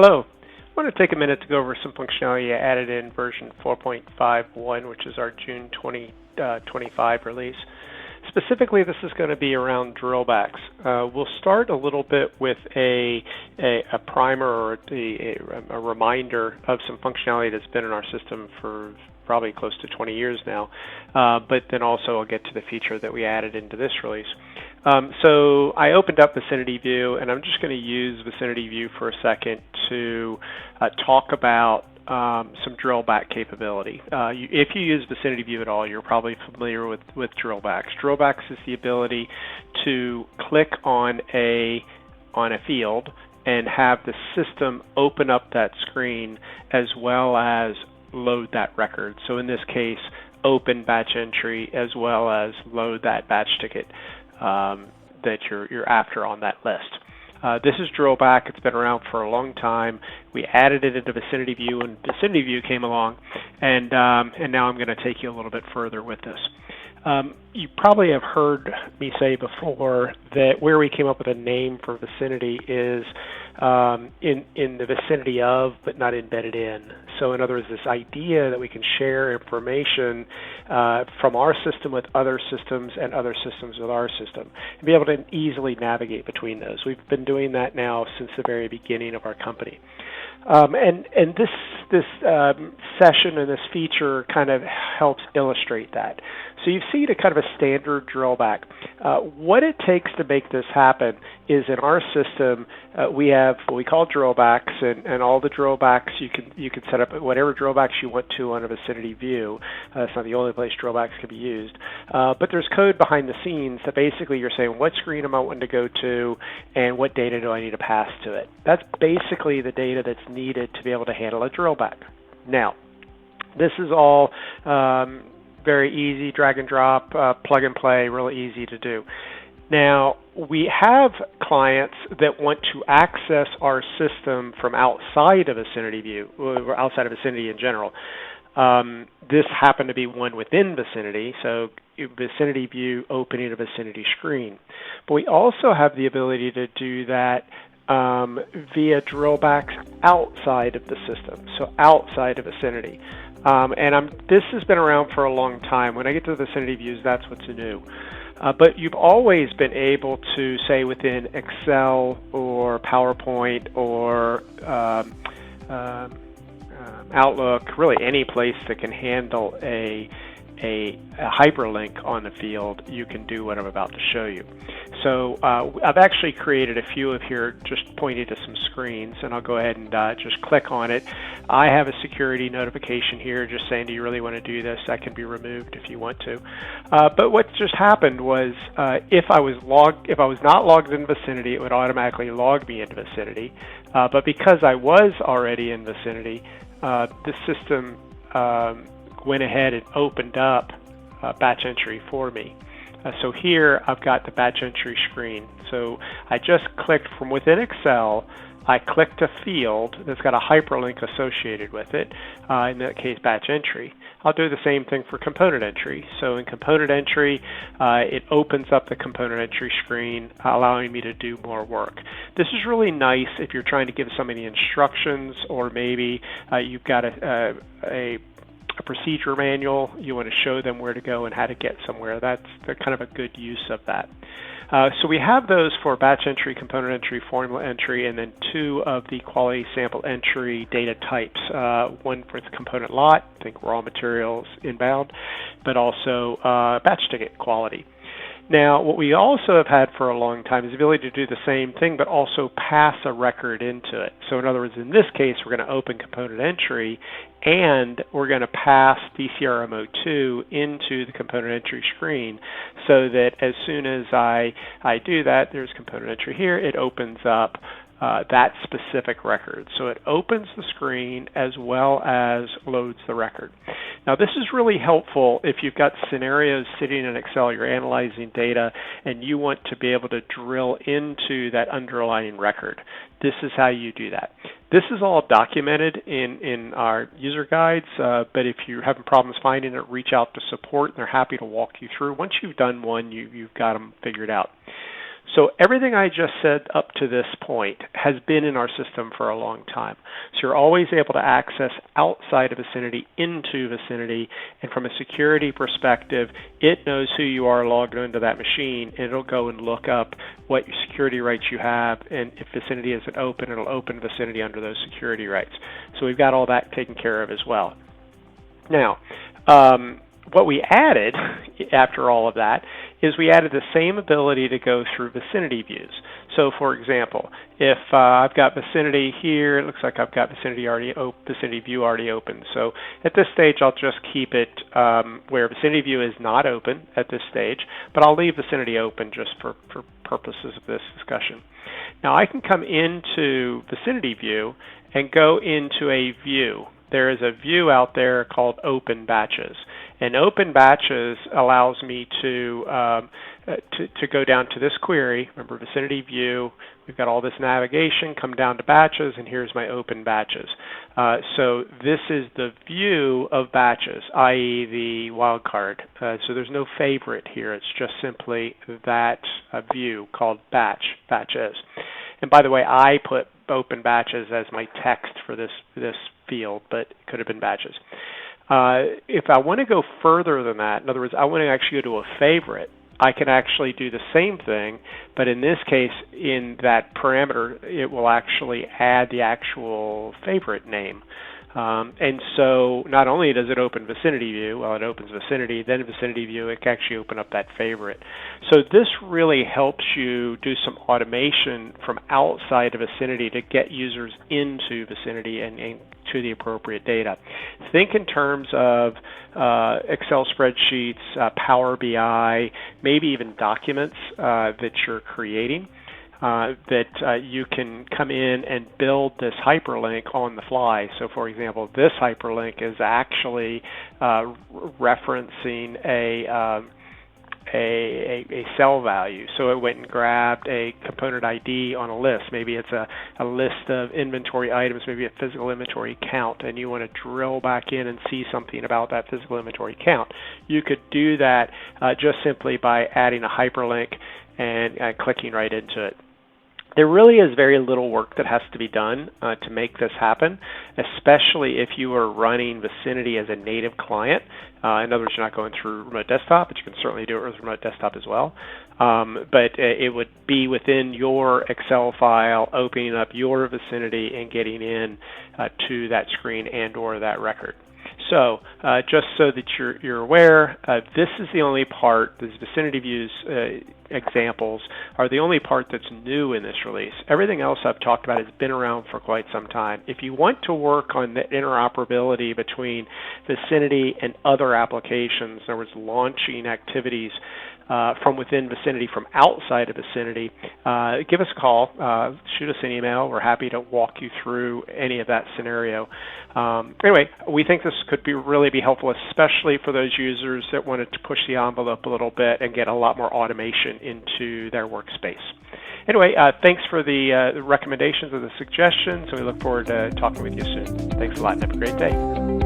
Hello. I want to take a minute to go over some functionality I added in version 4.51, which is our June 2025 release. Specifically, this is going to be around drillbacks. We'll start a little bit with a primer or a reminder of some functionality that's been in our system for probably close to 20 years now, but then also I'll get to the feature that we added into this release. So I opened up VicinityView, and I'm just going to use VicinityView for a second to talk about some drillback capability. If you use VicinityView at all, you're probably familiar with drillbacks. Drillbacks is the ability to click on a field and have the system open up that screen as well as load that record. So in this case, open batch entry as well as load that batch ticket that you're after on that list. This is Drillback. It's been around for a long time. We added it into VicinityView, and VicinityView came along, and now I'm going to take you a little bit further with this. You probably have heard me say before that where we came up with a name for Vicinity is in the vicinity of, but not embedded in. So in other words, this idea that we can share information from our system with other systems and other systems with our system, and be able to easily navigate between those. We've been doing that now since the very beginning of our company. And this session and this feature kind of helps illustrate that. So you've seen a kind of a standard drillback. What it takes to make this happen is in our system we have what we call drillbacks, and all the drillbacks you can set up whatever drillbacks you want to on a VicinityView. It's not the only place drillbacks can be used, but there's code behind the scenes that basically you're saying what screen am I wanting to go to and what data do I need to pass to it. That's basically the data that's needed to be able to handle a drillback. Now, this is all very easy, drag and drop, plug and play, really easy to do. Now, we have clients that want to access our system from outside of VicinityView, or outside of Vicinity in general. This happened to be one within Vicinity, so VicinityView opening a Vicinity screen. But we also have the ability to do that via drillbacks outside of the system, so outside of Vicinity. This has been around for a long time. When I get to the VicinityViews, that's what's new. But you've always been able to, say, within Excel or PowerPoint or Outlook, really any place that can handle a hyperlink on the field, you can do what I'm about to show you. So I've actually created a few of here just pointing to some screens, and I'll go ahead and just click on it. I have a security notification here just saying, do you really want to do this? That can be removed if you want to. But what just happened was if I was not logged in Vicinity, it would automatically log me into Vicinity. But because I was already in Vicinity, the system went ahead and opened up batch entry for me. So here I've got the batch entry screen. So I just clicked from within Excel. I clicked a field that's got a hyperlink associated with it, in that case batch entry. I'll do the same thing for component entry. So in component entry, it opens up the component entry screen, allowing me to do more work. This is really nice if you're trying to give somebody instructions, or maybe you've got a procedure manual, you want to show them where to go and how to get somewhere. That's kind of a good use of that. So we have those for batch entry, component entry, formula entry, and then two of the quality sample entry data types. One for the component lot, think raw materials inbound, but also batch ticket quality. Now, what we also have had for a long time is the ability to do the same thing, but also pass a record into it. So in other words, in this case, we're going to open component entry, and we're going to pass DCRMO2 into the component entry screen, so that as soon as I do that, there's component entry here, it opens up that specific record. So it opens the screen as well as loads the record. Now this is really helpful if you've got scenarios sitting in Excel, you're analyzing data, and you want to be able to drill into that underlying record. This is how you do that. This is all documented in our user guides, but if you're having problems finding it, reach out to support, and they're happy to walk you through. Once you've done one, you've got them figured out. So everything I just said up to this point has been in our system for a long time. So you're always able to access outside of Vicinity into Vicinity, and from a security perspective, it knows who you are logged into that machine, and it'll go and look up what security rights you have, and if Vicinity isn't open, it'll open Vicinity under those security rights. So we've got all that taken care of as well. Now, what we added after all of that is we added the same ability to go through VicinityViews. So, for example, if I've got Vicinity here, it looks like I've got VicinityView already open. So at this stage, I'll just keep it where VicinityView is not open at this stage, but I'll leave Vicinity open just for purposes of this discussion. Now I can come into VicinityView and go into a view. There is a view out there called Open Batches. And Open Batches allows me to go down to this query. Remember, VicinityView, we've got all this navigation, come down to Batches, and here's my Open Batches. So this is the view of batches, i.e. the wildcard. So there's no favorite here. It's just simply that view called batches. And by the way, I put Open Batches as my text for this field, but it could have been batches. If I want to go further than that, in other words, I want to actually go to a favorite, I can actually do the same thing, but in this case, in that parameter, it will actually add the actual favorite name. And so not only does it open VicinityView, well, it opens Vicinity, then VicinityView, it can actually open up that favorite. So this really helps you do some automation from outside of Vicinity to get users into Vicinity and to the appropriate data. Think in terms of Excel spreadsheets, Power BI, maybe even documents that you're creating. That you can come in and build this hyperlink on the fly. So, for example, this hyperlink is actually referencing a cell value. So it went and grabbed a component ID on a list. Maybe it's a list of inventory items, maybe a physical inventory count, and you want to drill back in and see something about that physical inventory count. You could do that just simply by adding a hyperlink and clicking right into it. There really is very little work that has to be done to make this happen, especially if you are running Vicinity as a native client. In other words, you're not going through remote desktop, but you can certainly do it with remote desktop as well. But it would be within your Excel file, opening up your Vicinity and getting in to that screen and or that record. So just so that you're aware, this is the only part, these VicinityViews examples are the only part that's new in this release. Everything else I've talked about has been around for quite some time. If you want to work on the interoperability between Vicinity and other applications, in other words, launching activities from within Vicinity, from outside of Vicinity, give us a call, shoot us an email. We're happy to walk you through any of that scenario. Anyway, we think this could really be helpful, especially for those users that wanted to push the envelope a little bit and get a lot more automation into their workspace. Anyway, thanks for the recommendations and the suggestions, and we look forward to talking with you soon. Thanks a lot, and have a great day.